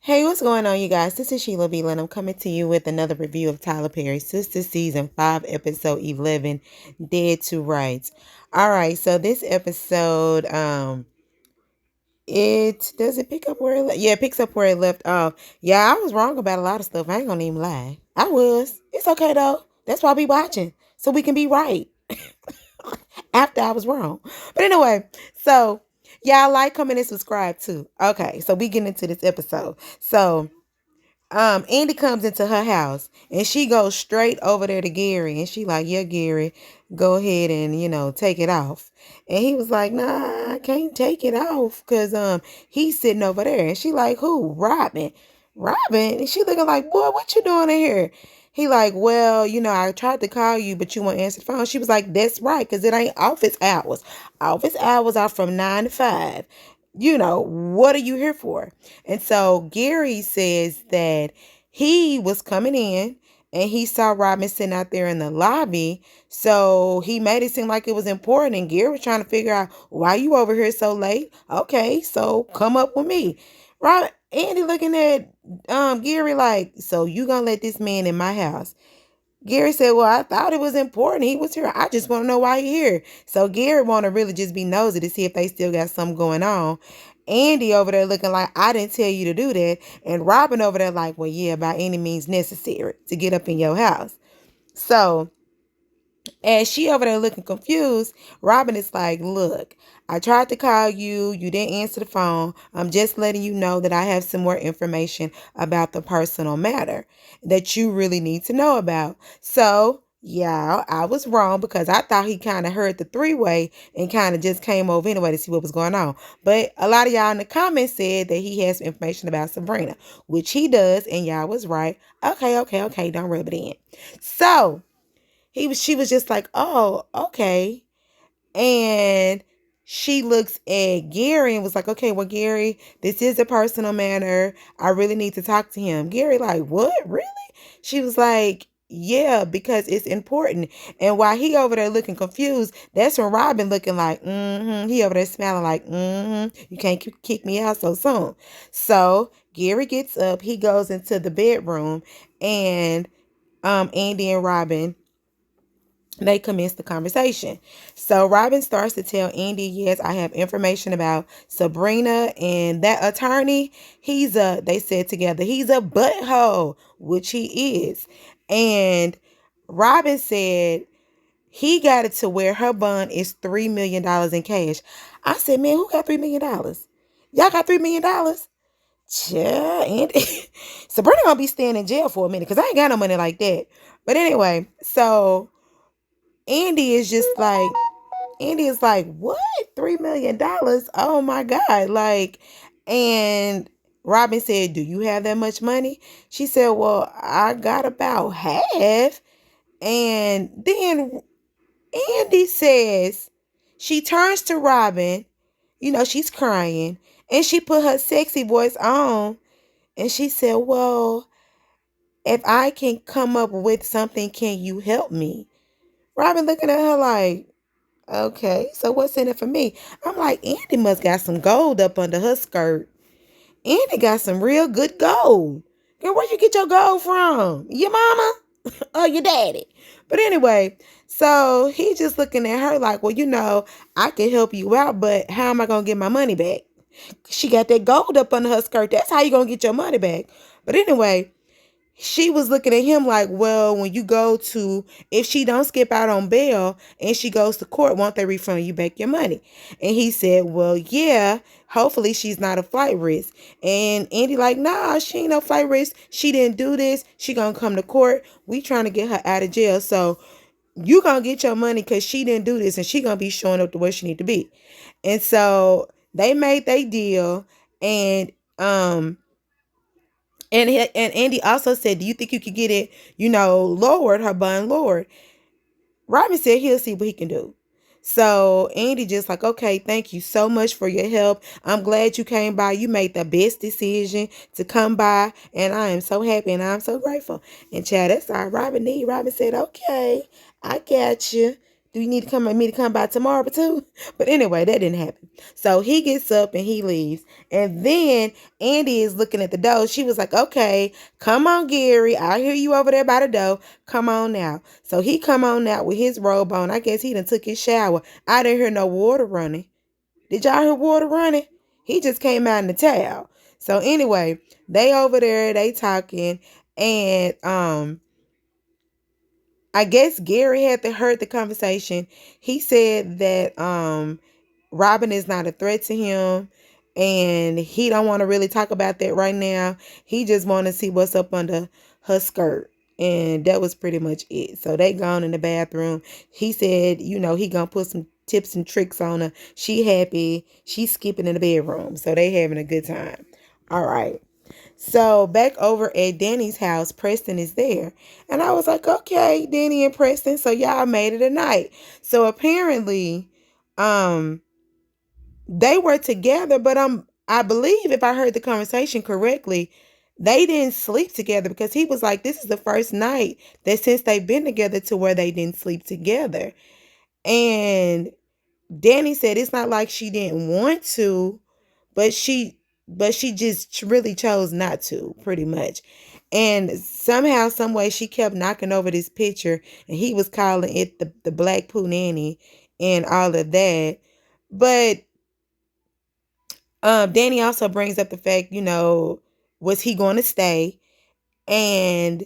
Hey, what's going on, you guys? This is Sheila Beelan. I'm coming to you with another review of Tyler Perry's Sistas Season 5, Episode 11, Dead to Rights. All right, so this episode, it pick up where it picks up where it left off. Yeah, I was wrong about a lot of stuff. I ain't gonna even lie. I was. It's okay though. That's why we watching, so we can be right after I was wrong. But anyway, so y'all like, comment, and subscribe too. Okay, so we getting into this episode. So Andy comes into her house and she goes straight over there to Gary and she like, yeah, Gary, go ahead and, take it off. And he was like, nah, I can't take it off because he's sitting over there. And she like, who? Robin. Robin? And she looking like, boy, what you doing in here? He like, well, I tried to call you, but you won't answer the phone. She was like, that's right, because it ain't office hours. Office hours are from 9 to 5. What are you here for? And so Gary says that he was coming in and he saw Robin sitting out there in the lobby. So he made it seem like it was important. And Gary was trying to figure out, why you over here so late? Okay, so come up with me. Andy looking at Gary like, so you gonna let this man in my house? Gary said, well, I thought it was important. He was here. I just want to know why he's here. So Gary want to really just be nosy to see if they still got something going on. Andy over there looking like, I didn't tell you to do that. And Robin over there like, well, yeah, by any means necessary to get up in your house. So as she over there looking confused, Robin is like, look, I tried to call you. You didn't answer the phone. I'm just letting you know that I have some more information about the personal matter that you really need to know about. So, yeah, I was wrong because I thought he kind of heard the three-way and kind of just came over anyway to see what was going on. But a lot of y'all in the comments said that he has information about Sabrina, which he does, and y'all was right. Okay, don't rub it in. So, she was just like, oh, okay. And she looks at Gary and was like, okay, well, Gary, this is a personal matter. I really need to talk to him. Gary like, what? Really? She was like, yeah, because it's important. And while he over there looking confused, that's when Robin looking like, he over there smiling like, you can't kick me out so soon. So Gary gets up, he goes into the bedroom, and Andy and Robin, they commence the conversation. So Robin starts to tell Andy, yes, I have information about Sabrina, and that attorney, they said together, he's a butthole, which he is. And Robin said he got it to where her bond is $3 million in cash. I said, man, who got $3 million? Y'all got $3 million? Yeah, Andy. Sabrina gonna be staying in jail for a minute because I ain't got no money like that. But anyway, so Andy is like, what? $3 million? Oh my God. Like, and Robin said, do you have that much money? She said, well, I got about half. And then Andy says, she turns to Robin, she's crying, and she put her sexy voice on. And she said, well, if I can come up with something, can you help me? Robin looking at her like, okay, so what's in it for me? I'm like, Andy must got some gold up under her skirt. Andy got some real good gold. Girl, where you get your gold from? Your mama or your daddy? But anyway, so he just looking at her like, well, I can help you out, but how am I going to get my money back? She got that gold up under her skirt. That's how you going to get your money back. But anyway, she was looking at him like, well, if she don't skip out on bail and she goes to court, won't they refund you back your money? And he said, well, yeah, hopefully she's not a flight risk. And Andy like, nah, she ain't no flight risk. She didn't do this. She gonna come to court. We trying to get her out of jail. So you gonna get your money because she didn't do this and she gonna be showing up to where she need to be. And so they made their deal. And Andy also said, do you think you could get it, lowered, her bond lowered? Robin said he'll see what he can do. So Andy just like, okay, thank you so much for your help. I'm glad you came by. You made the best decision to come by. And I am so happy and I'm so grateful. And Chad, that's all Robin need. Robin said, okay, I got you. Do you need to come me to come by tomorrow too? But anyway, that didn't happen. So he gets up and he leaves. And then Andy is looking at the door. She was like, okay, come on, Gary. I hear you over there by the door. Come on now. So he come on out with his robe on. I guess he done took his shower. I didn't hear no water running. Did y'all hear water running? He just came out in the towel. So anyway, they over there, they talking. And I guess Gary had to heard the conversation. He said that Robin is not a threat to him, and he don't want to really talk about that right now. He just want to see what's up under her skirt. And that was pretty much it. So they gone in the bathroom. He said, he gonna put some tips and tricks on her. She happy. She's skipping in the bedroom. So they having a good time. All right. So back over at Danny's house, Preston is there. And I was like, okay, Danny and Preston, so y'all made it a night. So apparently, they were together, but I believe if I heard the conversation correctly, they didn't sleep together because he was like, this is the first night that since they've been together to where they didn't sleep together. And Danny said it's not like she didn't want to, but she just really chose not to, pretty much. And somehow, some way, she kept knocking over this picture, and he was calling it the Black Poo Nanny and all of that. But Danny also brings up the fact, was he going to stay? And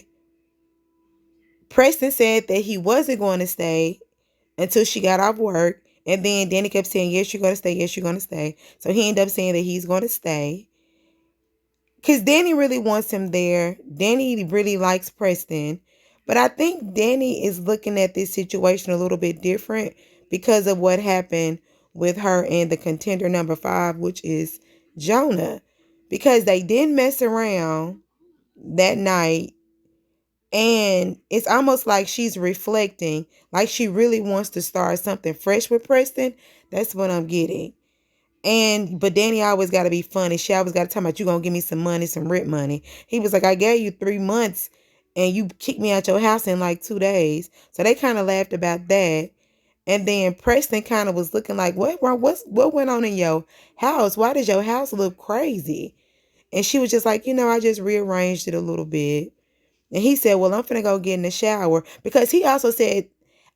Preston said that he wasn't going to stay until she got off work. And then Danny kept saying, yes, you're going to stay. Yes, you're going to stay. So he ended up saying that he's going to stay. Because Danny really wants him there. Danny really likes Preston. But I think Danny is looking at this situation a little bit different because of what happened with her and the contender number 5, which is Jonah. Because they didn't mess around that night. And it's almost like she's reflecting, like she really wants to start something fresh with Preston. That's what I'm getting. But Danny always got to be funny. She always got to talk about, you going to give me some money, some rent money. He was like, I gave you 3 months and you kicked me out your house in like 2 days. So they kind of laughed about that. And then Preston kind of was looking like, what went on in your house? Why does your house look crazy? And she was just like, I just rearranged it a little bit. And he said, well, I'm finna go get in the shower. Because he also said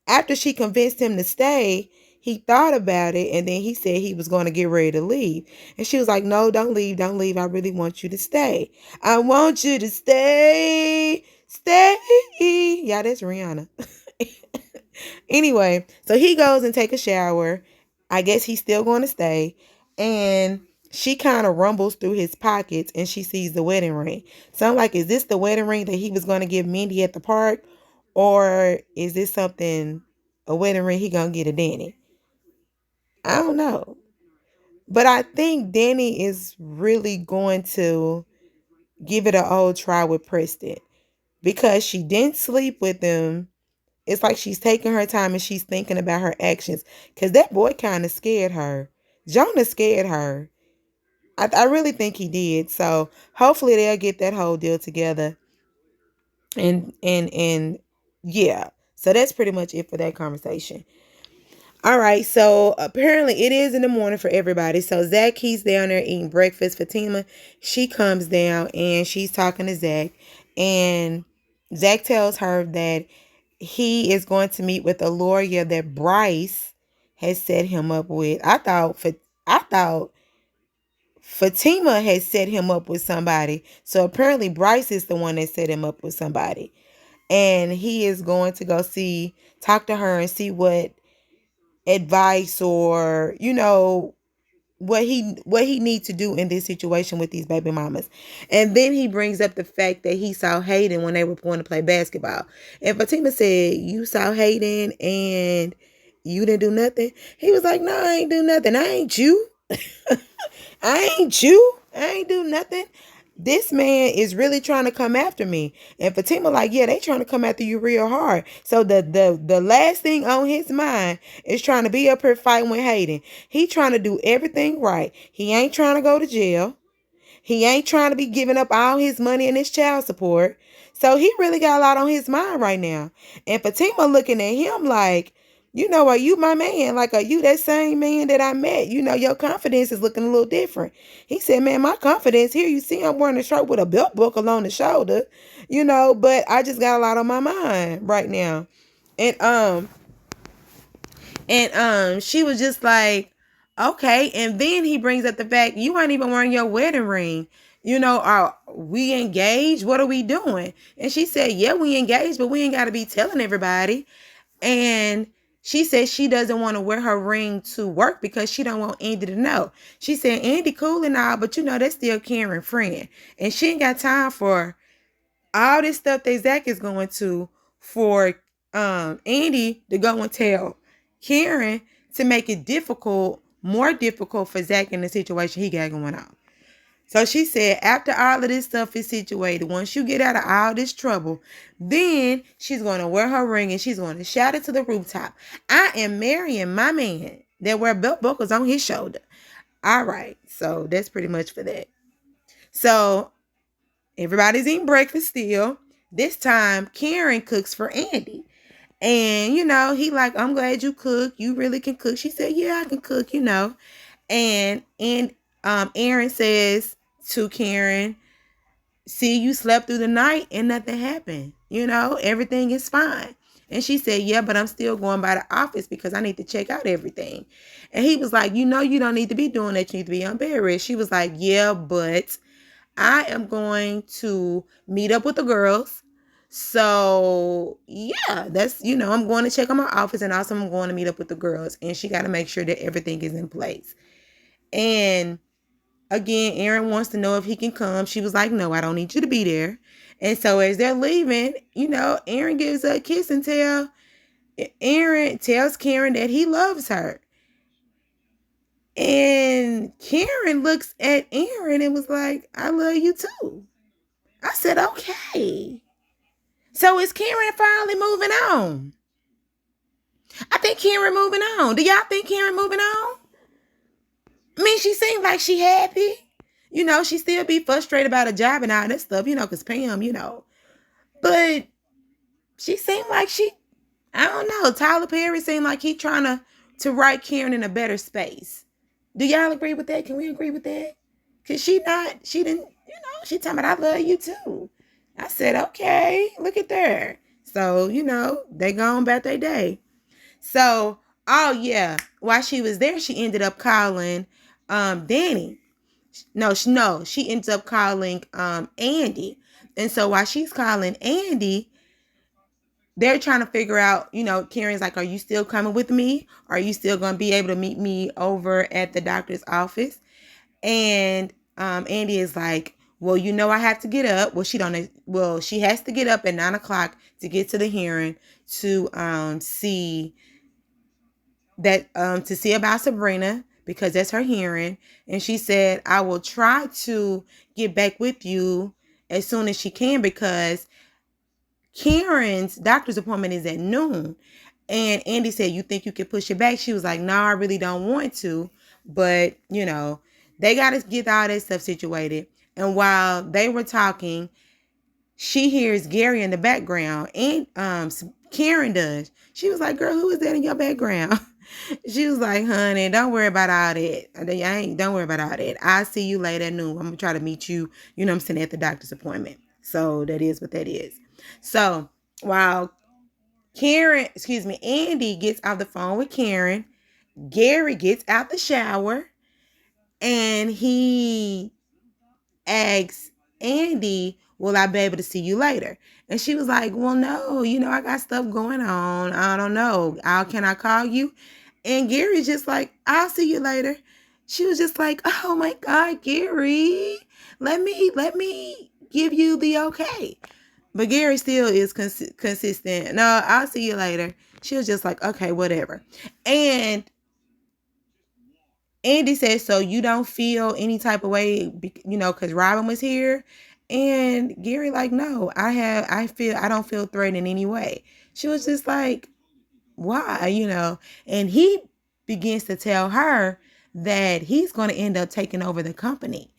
after she convinced him to stay, he thought about it. And then he said he was going to get ready to leave. And she was like, no, don't leave. Don't leave. I really want you to stay. I want you to stay. Stay. Yeah, that's Rihanna. Anyway, so he goes and take a shower. I guess he's still going to stay. And she kind of rumbles through his pockets and she sees the wedding ring. So I'm like, is this the wedding ring that he was going to give Mindy at the park? Or is this a wedding ring he going to get a Danny? I don't know. But I think Danny is really going to give it an old try with Preston. Because she didn't sleep with him. It's like she's taking her time and she's thinking about her actions. Because that boy kind of scared her. Jonah scared her. I really think he did. So hopefully they'll get that whole deal together. And yeah. So that's pretty much it for that conversation. All right. So apparently it is in the morning for everybody. So Zach, he's down there eating breakfast. Fatima, she comes down and she's talking to Zach. And Zach tells her that he is going to meet with a lawyer that Bryce has set him up with. I thought Fatima had set him up with somebody. So apparently Bryce is the one that set him up with somebody. And he is going to go talk to her and see what advice or, what he needs to do in this situation with these baby mamas. And then he brings up the fact that he saw Hayden when they were going to play basketball. And Fatima said, you saw Hayden and you didn't do nothing? He was like, no, I ain't do nothing. I ain't you. I ain't you. I ain't do nothing. This man is really trying to come after me. And Fatima like, yeah, they trying to come after you real hard. So the last thing on his mind is trying to be up here fighting with Hayden. He trying to do everything right. He ain't trying to go to jail. He ain't trying to be giving up all his money and his child support. So he really got a lot on his mind right now. And Fatima looking at him like, You know, are you my man? Like, are you that same man that I met? You know, your confidence is looking a little different. He said, man, my confidence here, you see, I'm wearing a shirt with a belt buckle on the shoulder, you know, but I just got a lot on my mind right now. And she was just like, okay. And then he brings up the fact you ain't even wearing your wedding ring. You know, are we engaged? What are we doing? And she said, yeah, we engaged, but we ain't got to be telling everybody. And she said she doesn't want to wear her ring to work because she don't want Andy to know. She said, Andy cool and all, but you know, that's still Karen friend. And she ain't got time for all this stuff that Zach is going to for Andy to go and tell Karen to make it more difficult for Zach in the situation he got going on. So she said, after all of this stuff is situated, once you get out of all this trouble, then she's going to wear her ring and she's going to shout it to the rooftop. I am marrying my man that wear belt buckles on his shoulder. All right. So that's pretty much for that. So everybody's eating breakfast still. This time, Karen cooks for Andy. And, you know, he like, I'm glad you cook. You really can cook. She said, yeah, I can cook, you know. And Aaron says to Karen, see, you slept through the night and nothing happened. You know, everything is fine. And she said, yeah, but I'm still going by the office because I need to check out everything. And he was like, you know, you don't need to be doing that. You need to be on bed rest. She was like, yeah, but I am going to meet up with the girls. So, yeah, that's, you know, I'm going to check on my office and also I'm going to meet up with the girls. And she got to make sure that everything is in place. And again, Aaron wants to know if he can come. She was like, no, I don't need you to be there. And so as they're leaving, you know, Aaron gives her a kiss and Aaron tells Karen that he loves her. And Karen looks at Aaron and was like, I love you too. I said, okay. So is Karen finally moving on? I think Karen moving on. Do y'all think Karen moving on? I mean, she seemed like she happy. You know, she still be frustrated about a job and all that stuff, you know, because Pam, you know. But she seemed like I don't know. Tyler Perry seemed like he trying to write Karen in a better space. Do y'all agree with that? Can we agree with that? Because she didn't, you know, she talking about, I love you too. I said, okay, look at there. So, you know, they gone about their day. So, oh yeah, while she was there, she ended up calling Danny. No, she ends up calling Andy. And so while she's calling Andy, they're trying to figure out, you know, Karen's like, are you still coming with me? Are you still going to be able to meet me over at the doctor's office? And Andy is like, well, you know, I have to get up. She has to get up at 9:00 to get to the hearing to see about Sabrina because that's her hearing. And she said, I will try to get back with you as soon as she can because Karen's doctor's appointment is at noon. And Andy said, you think you can push it back? She was like, no, I really don't want to. But, you know, they got to get all that stuff situated. And while they were talking, she hears Gary in the background. And Karen does. She was like, girl, who is that in your background? She was like, honey, don't worry about all that. Don't worry about all that. I'll see you later at noon. I'm going to try to meet you, you know what I'm saying, at the doctor's appointment. So that is what that is. So while Andy gets off the phone with Karen, Gary gets out the shower and he asks Andy, will I be able to see you later? And she was like, well, no, you know, I got stuff going on. I don't know. Can I call you? And Gary's just like, I'll see you later. She was just like, oh my God, Gary, let me give you the okay. But Gary still is consistent. No, I'll see you later. She was just like, okay, whatever. And Andy says, so you don't feel any type of way, you know, because Robin was here? And Gary like, no, I don't feel threatened in any way. She was just like, why, you know? And he begins to tell her that he's going to end up taking over the company.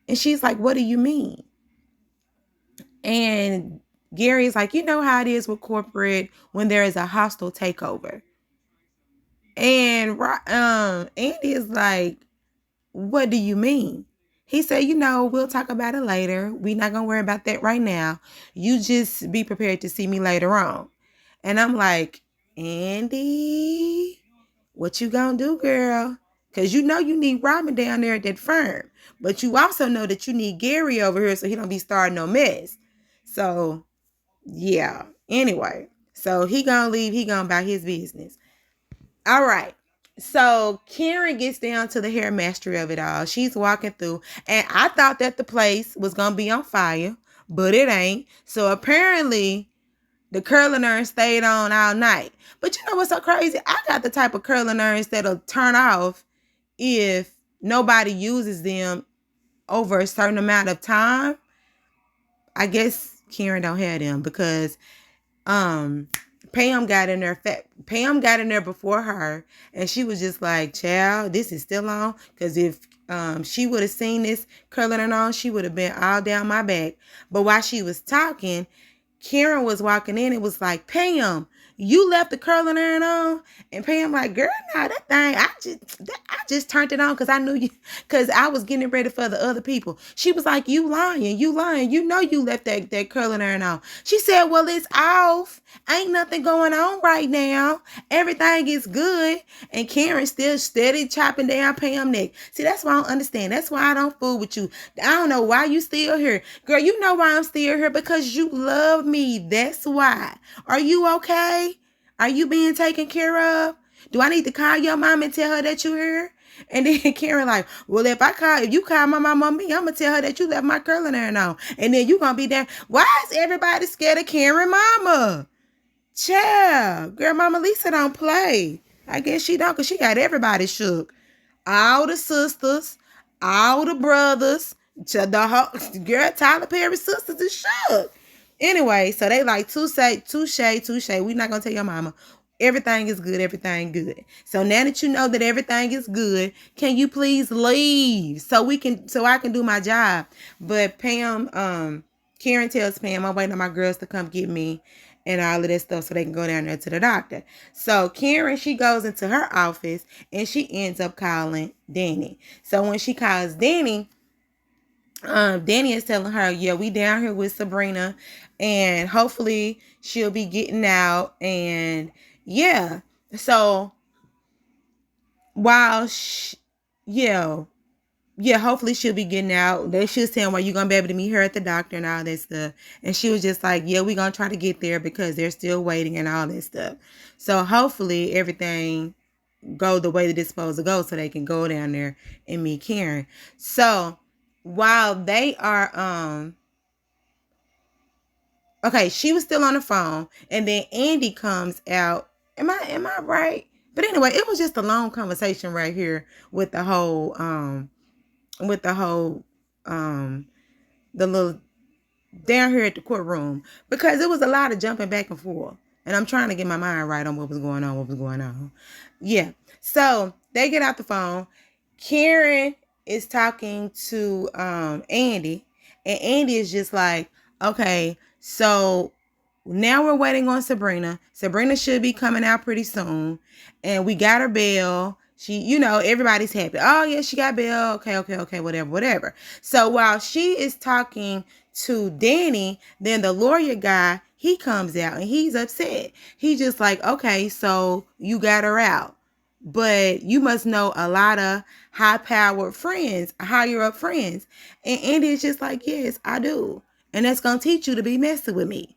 And she's like, what do you mean? And Gary's like, you know how it is with corporate when there is a hostile takeover. And Andy is like, what do you mean? He said, we'll talk about it later. We're not going to worry about that right now. You just be prepared to see me later on. And I'm like, Andy, what you gonna do, girl? Because you need Robin down there at that firm. But you also know that you need Gary over here so he don't be starting no mess. So, yeah. Anyway, so he gonna leave. He gonna about his business. All right. So Karen gets down to the hair mastery of it all. She's walking through, and I thought that the place was gonna be on fire, but it ain't. So apparently, the curling irons stayed on all night. But you know what's so crazy? I got the type of curling irons that'll turn off if nobody uses them over a certain amount of time. I guess Karen don't have them because Pam got in there. Pam got in there before her, and she was just like, "Child, this is still on." Because if she would have seen this curling iron on, she would have been all down my back. But while she was talking, Karen was walking in and was like, Pam, you left the curling iron on? And Pam like, girl, nah, that thing, I just turned it on because I knew you, because I was getting ready for the other people. She was like, you lying. You know you left that curling iron on. She said, well, it's off. Ain't nothing going on right now. Everything is good. And Karen still steady chopping down Pam neck. See, that's why I don't understand. That's why I don't fool with you. I don't know why you still here. Girl, you know why I'm still here, because you love me. That's why. Are you okay? Are you being taken care of? Do I need to call your mom and tell her that you're here? And then Karen like, well, if you call my mom on me, I'm going to tell her that you left my curling iron on. And then you going to be there. Why is everybody scared of Karen mama? Child, girl, Mama Lisa don't play. I guess she don't, because she got everybody shook. All the sisters, all the brothers, the whole, girl, Tyler Perry's sisters is shook. Anyway, so they like, touche. We not going to tell your mama. Everything is good. Everything good. So now that you know that everything is good, can you please leave so I can do my job? But Pam, Karen tells Pam, I'm waiting on my girls to come get me and all of that stuff so they can go down there to the doctor. So Karen, she goes into her office and she ends up calling Danny. So when she calls Danny, Danny is telling her, yeah, we down here with Sabrina and hopefully she'll be getting out. And yeah, so while hopefully she'll be getting out. She was saying, well, you're going to be able to meet her at the doctor and all that stuff. And she was just like, yeah, we're going to try to get there because they're still waiting and all that stuff. So hopefully everything go the way that it's supposed to go so they can go down there and meet Karen. So while they are, okay, she was still on the phone and then Andy comes out. Am I right? But anyway, it was just a long conversation right here with the whole, the little down here at the courtroom, because it was a lot of jumping back and forth and I'm trying to get my mind right on what was going on. Yeah. So they get out the phone. Karen is talking to Andy, and Andy is just like, okay, so now we're waiting on Sabrina. Sabrina should be coming out pretty soon, and we got her bail. She, everybody's happy. Oh, yeah, she got bail. Okay, whatever. So while she is talking to Danny, then the lawyer guy, he comes out and he's upset. He's just like, okay, so you got her out, but you must know a lot of high-powered friends, higher-up friends. And Andy is just like, yes, I do. And that's going to teach you to be messing with me.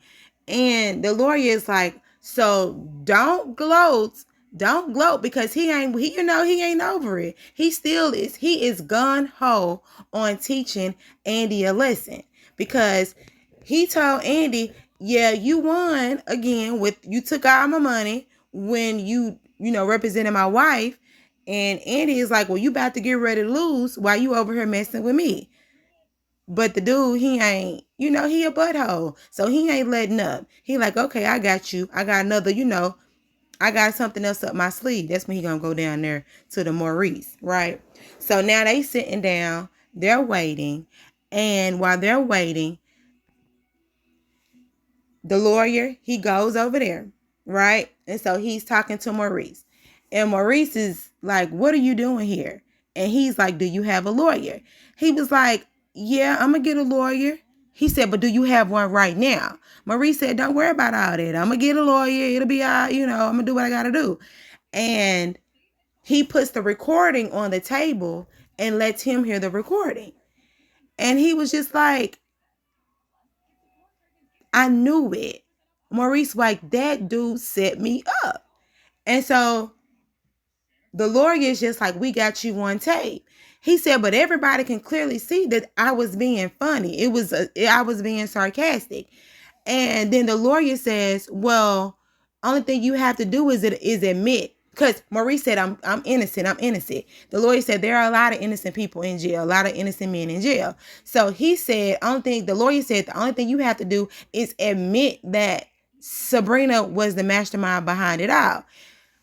And the lawyer is like, so don't gloat because he ain't over it. He is gun-ho on teaching Andy a lesson, because he told Andy, yeah, you won again you took all my money when you represented my wife. And Andy is like, well, you about to get ready to lose while you over here messing with me. But the dude, he ain't, he a butthole. So he ain't letting up. He like, okay, I got you. I got another, I got something else up my sleeve. That's when he gonna go down there to the Maurice, right? So now they sitting down, they're waiting. And while they're waiting, the lawyer, he goes over there, right? And so he's talking to Maurice. And Maurice is like, what are you doing here? And he's like, do you have a lawyer? He was like, yeah, I'm going to get a lawyer. He said, but do you have one right now? Maurice said, don't worry about all that. I'm going to get a lawyer. It'll be all right. I'm going to do what I got to do. And he puts the recording on the table and lets him hear the recording. And he was just like, I knew it. Maurice like, that dude set me up. And so the lawyer is just like, we got you on tape. He said, but everybody can clearly see that I was being funny. I was being sarcastic. And then the lawyer says, well, only thing you have to do is admit. Because Maurice said, I'm innocent. I'm innocent. The lawyer said there are a lot of innocent people in jail, a lot of innocent men in jail. So he said, the lawyer said, the only thing you have to do is admit that Sabrina was the mastermind behind it all.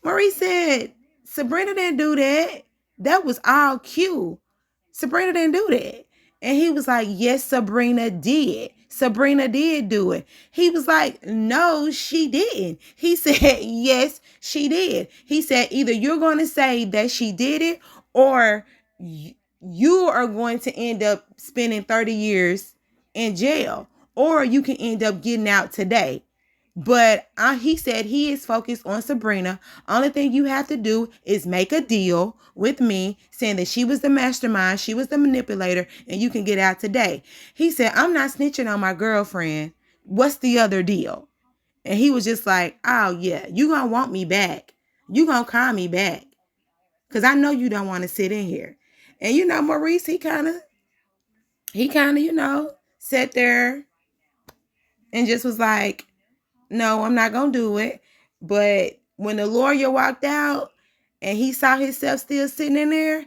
Maurice said, Sabrina didn't do that. That was all Q. Sabrina didn't do that. And he was like, yes, Sabrina did. Sabrina did do it. He was like, no, she didn't. He said, yes, she did. He said, either you're going to say that she did it, or you are going to end up spending 30 years in jail, or you can end up getting out today. But he said he is focused on Sabrina. Only thing you have to do is make a deal with me saying that she was the mastermind, she was the manipulator, and you can get out today. He said, I'm not snitching on my girlfriend. What's the other deal? And he was just like, oh yeah, you gonna want me back. You gonna call me back. Because I know you don't want to sit in here. And Maurice, he kind of, sat there and just was like, no, I'm not going to do it. But when the lawyer walked out and he saw himself still sitting in there,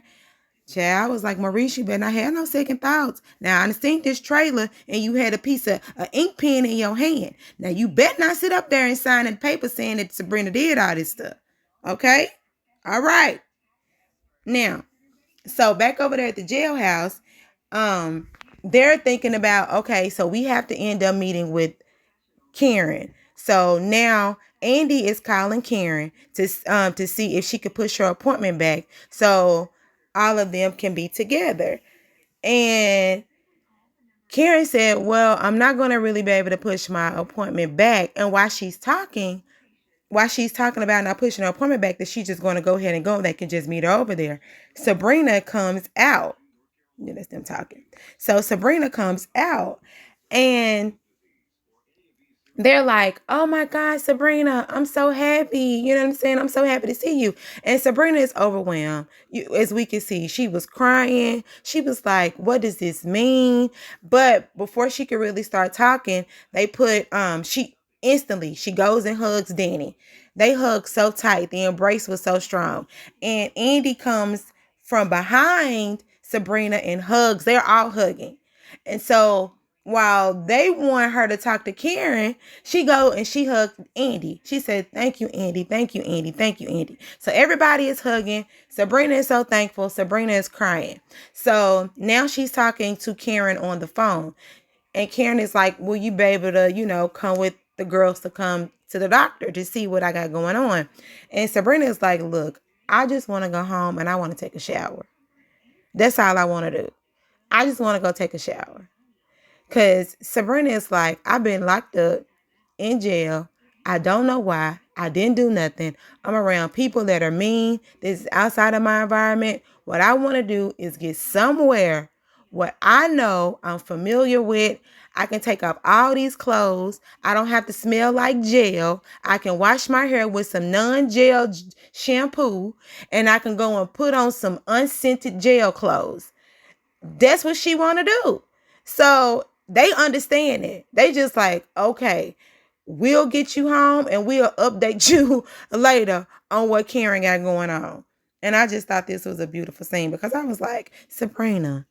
child, I was like, Maurice, you better not have no second thoughts. Now, I seen this trailer and you had a piece of an ink pen in your hand. Now, you better not sit up there and sign a paper saying that Sabrina did all this stuff. Okay? All right. Now, so back over there at the jailhouse, they're thinking about, okay, so we have to end up meeting with Karen. So now Andy is calling Karen to see if she could push her appointment back so all of them can be together. And Karen said, well, I'm not going to really be able to push my appointment back. And while she's talking about not pushing her appointment back, that she's just going to go ahead and go, they can just meet her over there. Sabrina comes out. That's them talking. So Sabrina comes out and they're like, oh my God, Sabrina, I'm so happy. You know what I'm saying? I'm so happy to see you. And Sabrina is overwhelmed. As we can see, she was crying. She was like, what does this mean? But before she could really start talking, they put, she goes and hugs Danny. They hug so tight. The embrace was so strong. And Andy comes from behind Sabrina and hugs. They're all hugging. And so while they want her to talk to Karen, she hugged Andy. She said, thank you, Andy. Thank you, Andy. Thank you, Andy. So everybody is hugging. Sabrina is so thankful. Sabrina is crying. So now she's talking to Karen on the phone. And Karen is like, will you be able to, come with the girls to come to the doctor to see what I got going on? And Sabrina is like, look, I just want to go home and I want to take a shower. That's all I want to do. I just want to go take a shower. Because Sabrina is like, I've been locked up in jail. I don't know why. I didn't do nothing. I'm around people that are mean. This is outside of my environment. What I want to do is get somewhere where I know I'm familiar with. I can take off all these clothes. I don't have to smell like jail. I can wash my hair with some non-jail shampoo. And I can go and put on some unscented jail clothes. That's what she want to do. So they understand it. They just like, okay, we'll get you home and we'll update you later on what Karen got going on. And I just thought this was a beautiful scene because I was like, Sabrina,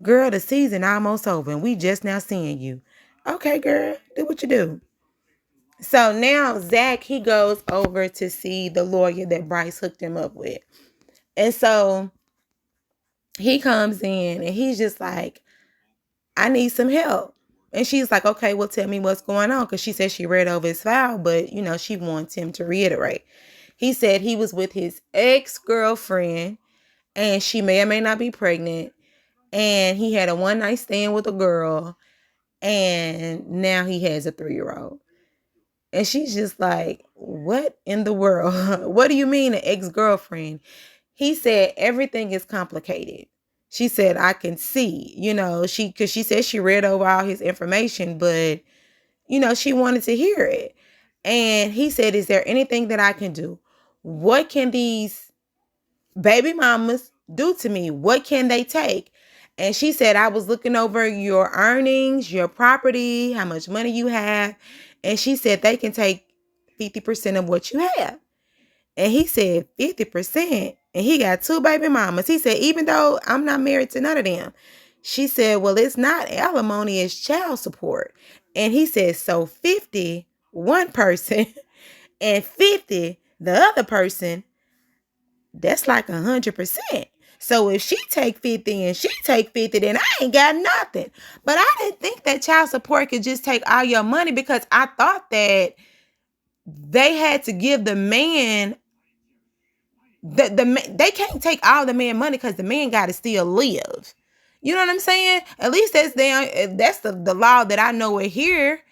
girl, the season almost over and we just now seeing you. Okay, girl, do what you do. So now Zach, he goes over to see the lawyer that Bryce hooked him up with. And so he comes in and he's just like, I need some help. And she's like, okay, well, tell me what's going on. Because she said she read over his file, but, she wants him to reiterate. He said he was with his ex-girlfriend and she may or may not be pregnant. And he had a one night stand with a girl. And now he has a 3-year-old. And she's just like, what in the world? What do you mean an ex-girlfriend? He said everything is complicated. She said, I can see, because she said she read over all his information, but, she wanted to hear it. And he said, is there anything that I can do? What can these baby mamas do to me? What can they take? And she said, I was looking over your earnings, your property, how much money you have. And she said, they can take 50% of what you have. And he said 50%. And he got 2 baby mamas. He said, even though I'm not married to none of them. She said, well, it's not alimony, it's child support. And he said, so 50, one person, and 50, the other person, that's like 100%. So if she take 50 and she take 50, then I ain't got nothing. But I didn't think that child support could just take all your money, because I thought that they had to give the man they can't take all the man money, because the man got to still live. You know what I'm saying? At least that's the law that I know it here.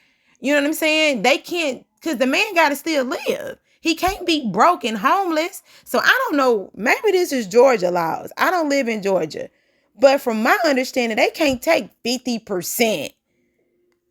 You know what I'm saying? They can't, because the man got to still live. He can't be broke and homeless. So I don't know. Maybe this is Georgia laws. I don't live in Georgia. But from my understanding, they can't take 50%.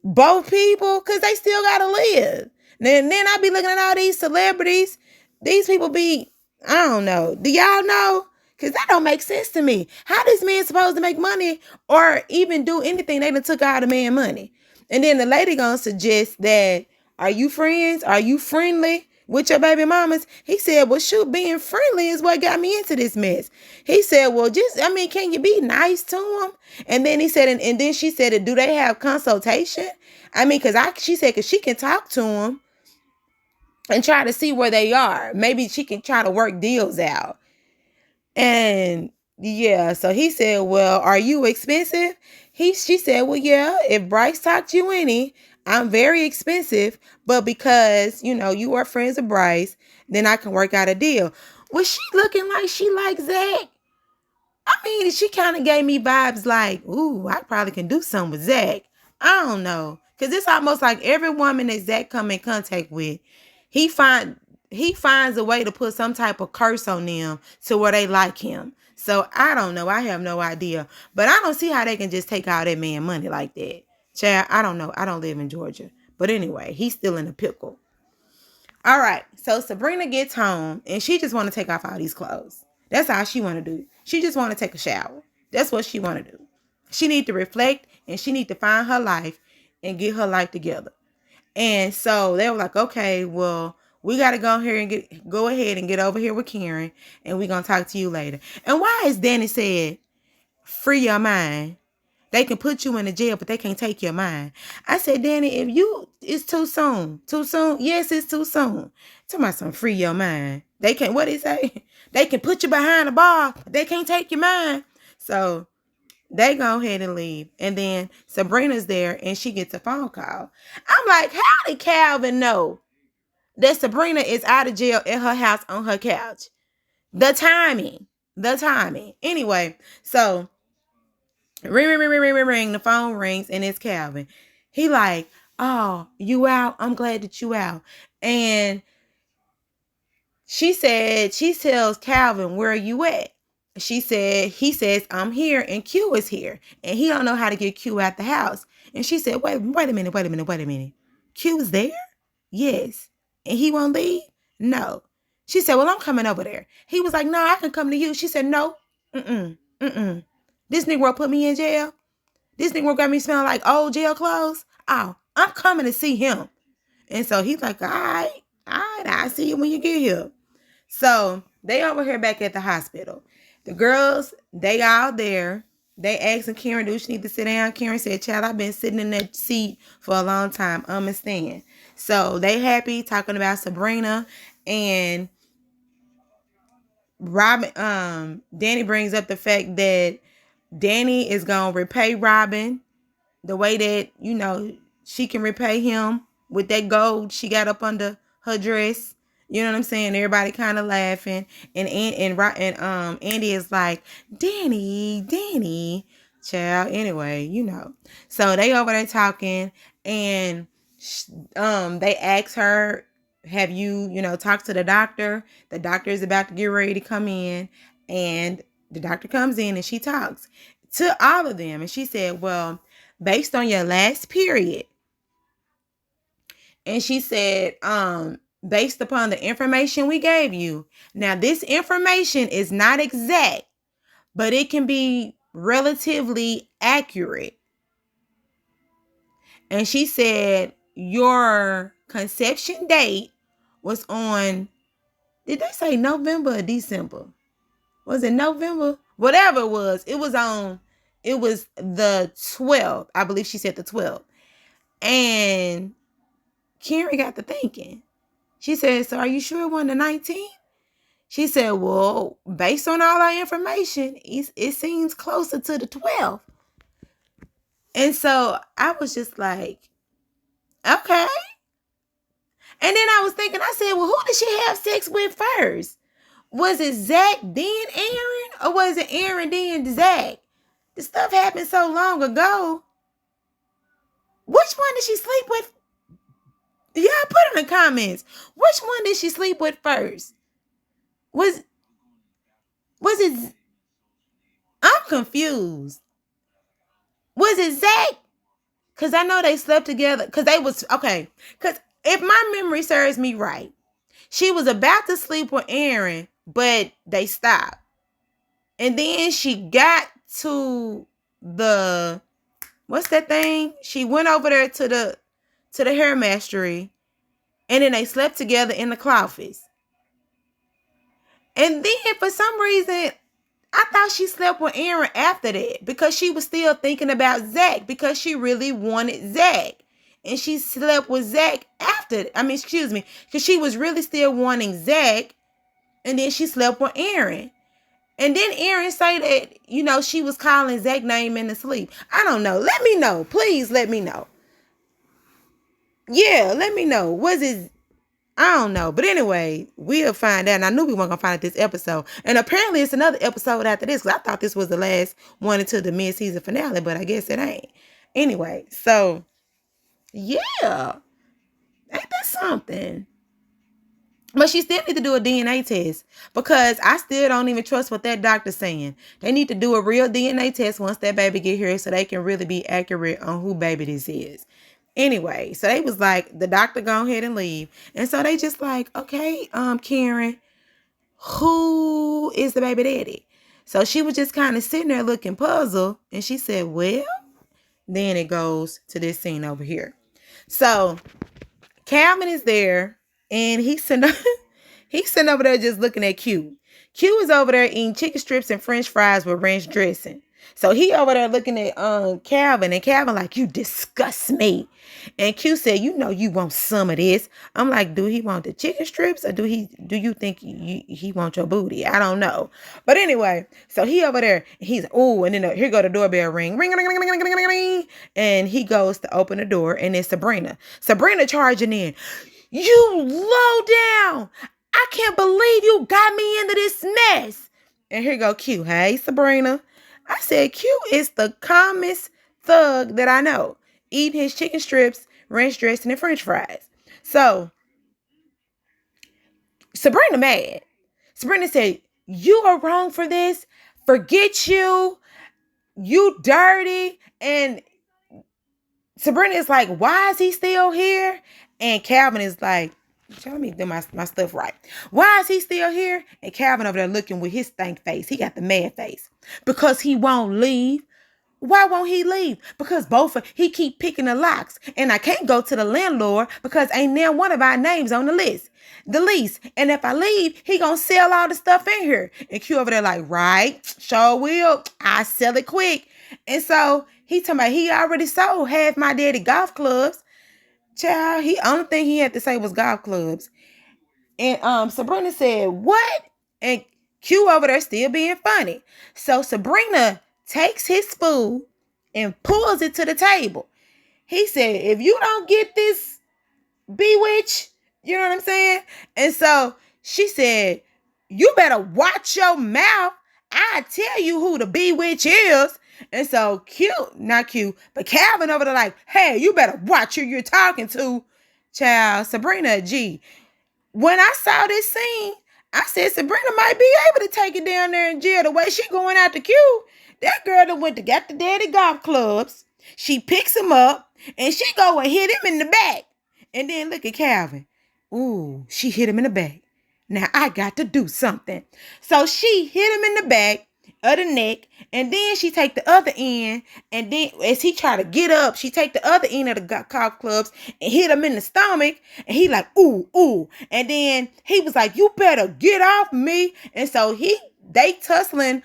Both people, because they still got to live. And then I be looking at all these celebrities. These people be, I don't know. Do y'all know? Because that don't make sense to me. How this man supposed to make money or even do anything? They done took all the man money. And then the lady gonna suggest that, are you friends? Are you friendly with your baby mamas? He said, well, shoot, being friendly is what got me into this mess. He said, well, can you be nice to them? And then he said, and then she said, do they have consultation? She said, because she can talk to them and try to see where they are. Maybe she can try to work deals out. And yeah, so he said, well, are you expensive? She said, well, yeah, if Bryce talked you any, I'm very expensive, but because, you are friends with Bryce, then I can work out a deal. Was she looking like she likes Zach? She kind of gave me vibes like, ooh, I probably can do something with Zach. I don't know. Because it's almost like every woman that Zach come in contact with, he finds a way to put some type of curse on them to where they like him. So I don't know. I have no idea. But I don't see how they can just take all that man money like that. Child, I don't know. I don't live in Georgia. But anyway, he's still in a pickle. All right. So Sabrina gets home and she just want to take off all these clothes. That's all she want to do. She just want to take a shower. That's what she want to do. She need to reflect and she need to find her life and get her life together. And so they were like, okay, well, we got to go ahead and get over here with Karen, and we're going to talk to you later. And why is Danny said, free your mind? They can put you in a jail, but they can't take your mind. I said, Danny, it's too soon. Too soon? Yes, it's too soon. Talking about some free your mind. They can't, what did he say? They can put you behind a bar, but they can't take your mind. So they go ahead and leave. And then Sabrina's there and she gets a phone call. I'm like, how did Calvin know that Sabrina is out of jail at her house on her couch? The timing. Anyway, so ring. The phone rings and it's Calvin. He like, oh, you out? I'm glad that you out. And she tells Calvin, where are you at? He says, I'm here and Q is here. And he don't know how to get Q out the house. And she said, wait a minute. Q's there? Yes. And he won't leave? No. She said, well, I'm coming over there. He was like, no, I can come to you. She said, no. This Negro put me in jail. This Negro got me smelling like old jail clothes. Oh, I'm coming to see him. And so he's like, all right, I'll see you when you get here. So they over here back at the hospital. The girls, they all there. They asking Karen, do she need to sit down? Karen said, child, I've been sitting in that seat for a long time. Understand. So they happy talking about Sabrina, and Robin, Danny brings up the fact that Danny is going to repay Robin the way that, she can repay him with that gold she got up under her dress. You know what I'm saying? Everybody kind of laughing, and Andy is like, Danny, child. Anyway, so they over there talking, and they ask her, have you talked to the doctor? The doctor is about to get ready to come in, and the doctor comes in and she talks to all of them, and she said, well, based on your last period, and she said, based upon the information we gave you, now this information is not exact, but it can be relatively accurate. And she said, your conception date was on, did they say November or December? Was it November? Whatever it was the 12th. I believe she said the 12th. And Karen got to thinking. She said, so are you sure it wasn't the 19th? She said, well, based on all our information, it seems closer to the 12th. And so I was just like, okay. And then I was thinking, I said, well, who did she have sex with first? Was it Zach, then Aaron? Or was it Aaron, then Zach? The stuff happened so long ago. Which one did she sleep with? Yeah, put in the comments. Which one did she sleep with first? Was it? I'm confused. Was it Zach? Because I know they slept together. Because they was, okay. Because if my memory serves me right, she was about to sleep with Aaron, but they stopped. And then she got to the, what's that thing? She went over there to the hair mastery, and then they slept together in the closets. And then for some reason, I thought she slept with Aaron after that because she was still thinking about Zach because she really wanted Zach. And she slept with Zach because she was really still wanting Zach. And then she slept with Aaron. And then Aaron say that, she was calling Zach's name in the sleep. I don't know. Let me know. Please let me know. Yeah, let me know. Was it? I don't know. But anyway, we'll find out. And I knew we weren't going to find out this episode. And apparently it's another episode after this. Because I thought this was the last one until the mid-season finale. But I guess it ain't. Anyway, so, yeah. Ain't that something? But she still need to do a DNA test. Because I still don't even trust what that doctor's saying. They need to do a real DNA test once that baby get here. So they can really be accurate on who baby this is. Anyway, so they was like, the doctor go ahead and leave. And so they just like, okay, Karen, who is the baby daddy? So she was just kind of sitting there looking puzzled. And she said, well, then it goes to this scene over here. So Calvin is there and he's sitting over there just looking at Q. Q is over there eating chicken strips and French fries with ranch dressing. So he over there looking at Calvin, and Calvin like, you disgust me. And Q said, you want some of this. I'm like, do he want the chicken strips or do you think he want your booty? I don't know. But anyway, so he over there, he's, and then here go the doorbell ring. Ring, ring, ring, ring, ring, ring, ring, ring. And he goes to open the door, and it's Sabrina. Sabrina charging in. You low down. I can't believe you got me into this mess. And here go Q. Hey, Sabrina. I said, Q is the calmest thug that I know. Eating his chicken strips, ranch dressing, and French fries. So, Sabrina mad. Sabrina said, you are wrong for this. Forget you. You dirty. And Sabrina is like, why is he still here? And Calvin is like, let me do my stuff right. Why is he still here? And Calvin over there looking with his stank face. He got the mad face. Because he won't leave. Why won't he leave? Because he keep picking the locks. And I can't go to the landlord because ain't now one of our names on the lease. And if I leave, he gonna sell all the stuff in here. And Q over there like, right, sure will. I sell it quick. And so he talking about he already sold half my daddy golf clubs. Child, only thing he had to say was golf clubs. And Sabrina said, what? And Q over there still being funny. So Sabrina takes his food and pulls it to the table. He said, if you don't get this bewitch, You know what I'm saying? And so she said, you better watch your mouth. I tell you who the bewitch is. And so not Q, but Calvin over there like, hey, you better watch who you're talking to. Child, Sabrina G. When I saw this scene, I said Sabrina might be able to take it down there in jail the way she going out the queue. That girl that went to get the daddy golf clubs. She picks him up and she go and hit him in the back. And then look at Calvin. Ooh, she hit him in the back. Now I got to do something. So she hit him in the back of the neck, and then she take the other end, and then as he try to get up, she take the other end of the golf clubs and hit him in the stomach, and he like, ooh, ooh. And then he was like, you better get off me. And so they tussling,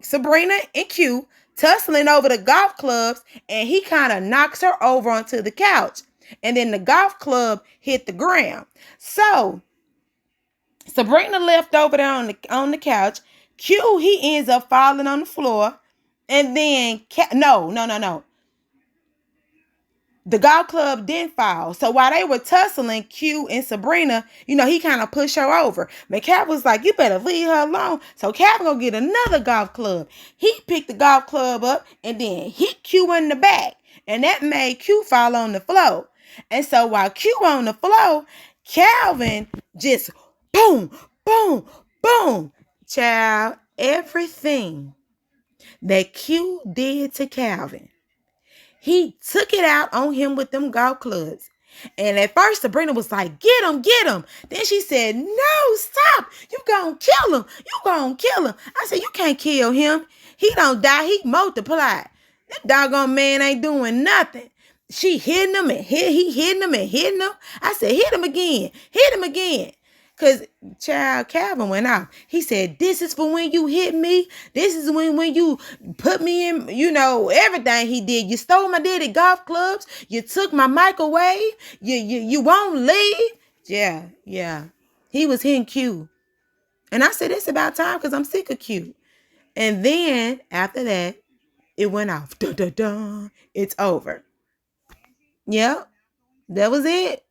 Sabrina and Q, tussling over the golf clubs, and he kind of knocks her over onto the couch. And then the golf club hit the ground. So Sabrina left over there on the couch. Q, he ends up falling on the floor. And then, no. The golf club didn't fall. So while they were tussling, Q and Sabrina, he kind of pushed her over. But Cap was like, you better leave her alone. So Cap gonna get another golf club. He picked the golf club up and then hit Q in the back. And that made Q fall on the floor. And so while Q on the floor, Calvin just boom, boom, boom. Child, everything that Q did to Calvin, he took it out on him with them golf clubs. And at first, Sabrina was like, get him, get him. Then she said, no, stop. You gonna kill him. You gonna kill him. I said, you can't kill him. He don't die. He multiplied. That doggone man ain't doing nothing. She hitting him and he hitting him and hitting him. I said, hit him again. Hit him again. Because child Calvin went out. He said, this is for when you hit me. This is when you put me in, everything he did. You stole my daddy golf clubs. You took my microwave. You won't leave. Yeah. He was hitting Q. And I said, it's about time because I'm sick of Q. And then after that, it went off. Dun, dun, dun. It's over. Yep. That was it.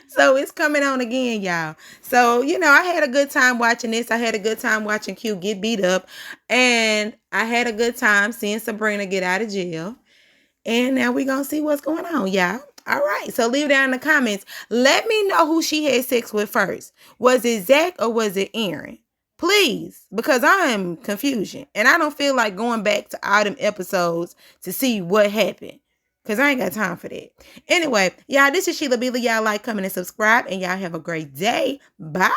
So it's coming on again, y'all. So, I had a good time watching this. I had a good time watching Q get beat up. And I had a good time seeing Sabrina get out of jail. And now we're going to see what's going on, y'all. All right. So leave down in the comments. Let me know who she had sex with first. Was it Zach or was it Aaron? Please, because I am confusion. And I don't feel like going back to all them episodes to see what happened. Because I ain't got time for that. Anyway, y'all, this is Sheila Beasley. Y'all like, comment, and subscribe. And y'all have a great day. Bye.